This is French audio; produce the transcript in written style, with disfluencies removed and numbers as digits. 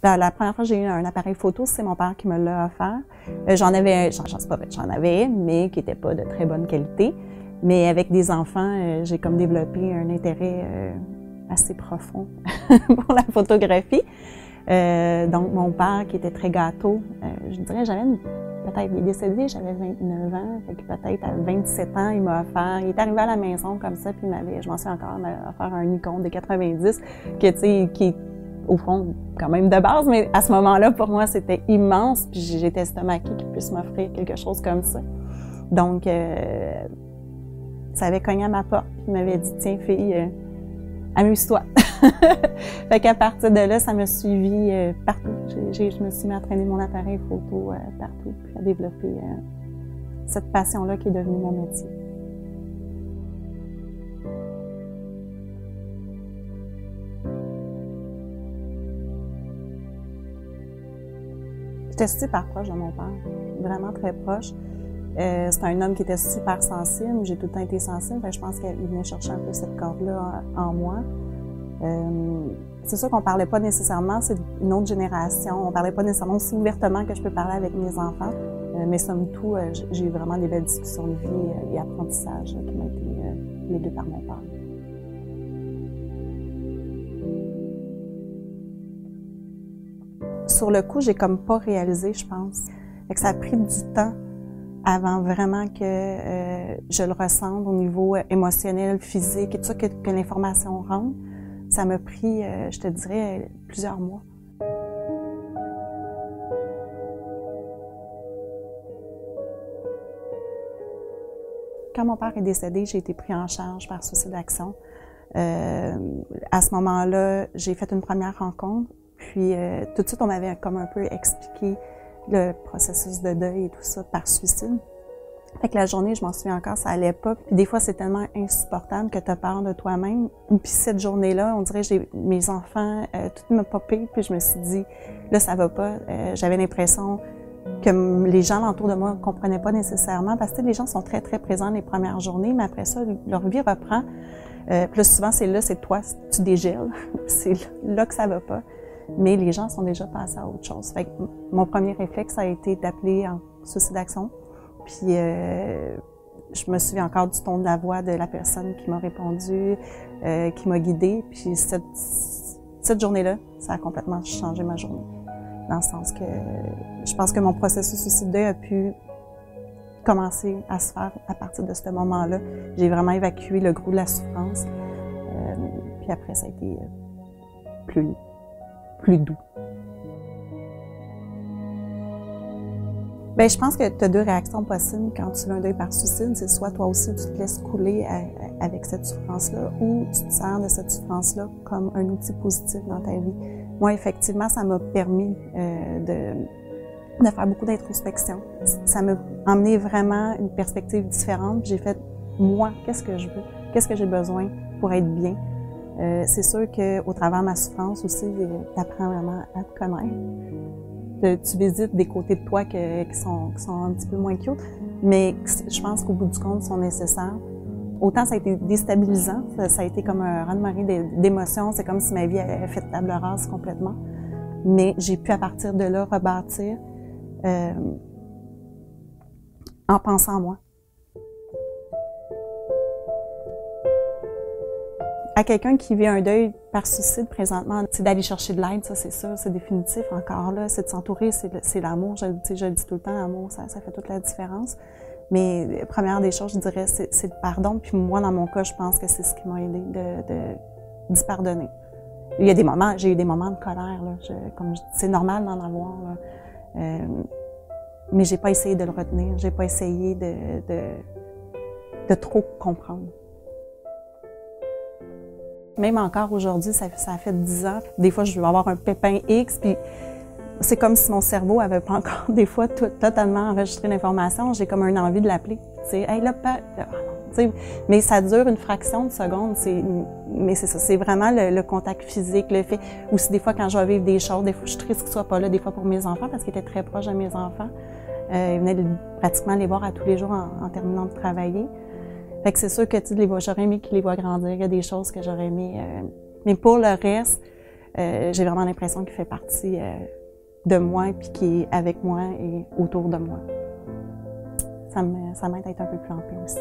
La première fois que j'ai eu un appareil photo, c'est mon père qui me l'a offert. J'en avais, mais qui n'était pas de très bonne qualité. Mais avec des enfants, j'ai comme développé un intérêt assez profond pour la photographie. Donc, mon père, qui était très gâteau, je dirais, peut-être, il est décédé, j'avais 29 ans, fait que peut-être à 27 ans, il m'a offert, il est arrivé à la maison comme ça, puis je m'en souviens encore, il m'a offert un Nikon de 90, qui est au fond, quand même de base, mais à ce moment-là, pour moi, c'était immense, puis j'étais estomaquée qu'il puisse m'offrir quelque chose comme ça. Donc, ça avait cogné à ma porte, puis il m'avait dit, tiens, fille, amuse-toi. Fait qu'à partir de là, ça m'a suivi partout. Je me suis mis à traîner mon appareil photo partout, puis à développer cette passion-là qui est devenue mon métier. J'étais super proche de mon père, vraiment très proche. C'est un homme qui était super sensible, j'ai tout le temps été sensible, fait que je pense qu'il venait chercher un peu cette corde-là en moi. C'est sûr qu'on parlait pas nécessairement, c'est une autre génération, on parlait pas nécessairement aussi ouvertement que je peux parler avec mes enfants, mais somme toute, j'ai eu vraiment des belles discussions de vie et apprentissage qui m'ont été légués par mon père. Sur le coup, j'ai comme pas réalisé, je pense. Fait que ça a pris du temps avant vraiment que je le ressente au niveau émotionnel, physique et tout ça, que l'information rentre. Ça m'a pris, je te dirais, plusieurs mois. Quand mon père est décédé, j'ai été pris en charge par Suicide Action. À ce moment-là, j'ai fait une première rencontre, puis tout de suite, on m'avait comme un peu expliqué le processus de deuil et tout ça par suicide. Fait que la journée, je m'en souviens encore, ça allait pas. Puis des fois, c'est tellement insupportable que tu as peur de toi-même. Puis cette journée-là, on dirait que mes enfants, tout me popé, puis je me suis dit, là, ça va pas. J'avais l'impression que les gens autour de moi ne comprenaient pas nécessairement, parce que les gens sont très, très présents les premières journées, mais après ça, leur vie reprend. Puis là, souvent, c'est toi, tu dégèles. C'est là que ça va pas. Mais les gens sont déjà passés à autre chose. Fait que mon premier réflexe a été d'appeler en Suicide Action. Puis je me souviens encore du ton de la voix de la personne qui m'a répondu, qui m'a guidée. Puis cette journée-là, ça a complètement changé ma journée. Dans le sens que je pense que mon processus aussi de deuil a pu commencer à se faire à partir de ce moment-là. J'ai vraiment évacué le gros de la souffrance. Puis après, ça a été plus doux. Bien, je pense que tu as deux réactions possibles quand tu fais un deuil par suicide. C'est soit toi aussi tu te laisses couler avec cette souffrance-là, ou tu te sers de cette souffrance-là comme un outil positif dans ta vie. Moi, effectivement, ça m'a permis de faire beaucoup d'introspection. Ça m'a emmené vraiment une perspective différente. J'ai fait, moi, qu'est-ce que je veux? Qu'est-ce que j'ai besoin pour être bien? C'est sûr qu'au travers de ma souffrance aussi, tu apprends vraiment à te connaître. Tu visites des côtés de toi qui sont un petit peu moins cute, mais je pense qu'au bout du compte, ils sont nécessaires. Autant ça a été déstabilisant, ça a été comme un raz-de-marée d'émotions, c'est comme si ma vie avait fait table rase complètement. Mais j'ai pu à partir de là rebâtir en pensant à moi. À quelqu'un qui vit un deuil par suicide présentement, c'est d'aller chercher de l'aide, ça c'est sûr, c'est définitif. Encore là, c'est de s'entourer, c'est l'amour. Je le dis tout le temps, l'amour, ça fait toute la différence. Mais première des choses, je dirais, c'est le pardon. Puis moi, dans mon cas, je pense que c'est ce qui m'a aidé d'y pardonner. Il y a des moments, j'ai eu des moments de colère, là, c'est normal d'en avoir, là. Mais j'ai pas essayé de le retenir, j'ai pas essayé de trop comprendre. Même encore aujourd'hui, ça a fait 10 ans. Des fois, je vais avoir un pépin X, puis c'est comme si mon cerveau avait pas encore, des fois, totalement enregistré l'information. J'ai comme une envie de l'appeler. Tu sais, hey, là, mais ça dure une fraction de seconde. Mais c'est ça, c'est vraiment le contact physique, le fait. Aussi, des fois, quand je vais vivre des choses, des fois, je suis triste qu'ils soient pas là, des fois pour mes enfants, parce qu'ils étaient très proches de mes enfants. Ils venaient pratiquement les voir à tous les jours en terminant de travailler. Fait que c'est sûr que j'aurais aimé qu'ils les voient grandir. Il y a des choses que j'aurais aimé. Mais pour le reste, j'ai vraiment l'impression qu'il fait partie de moi, puis qu'il est avec moi et autour de moi. Ça m'aide à être un peu plus en paix aussi.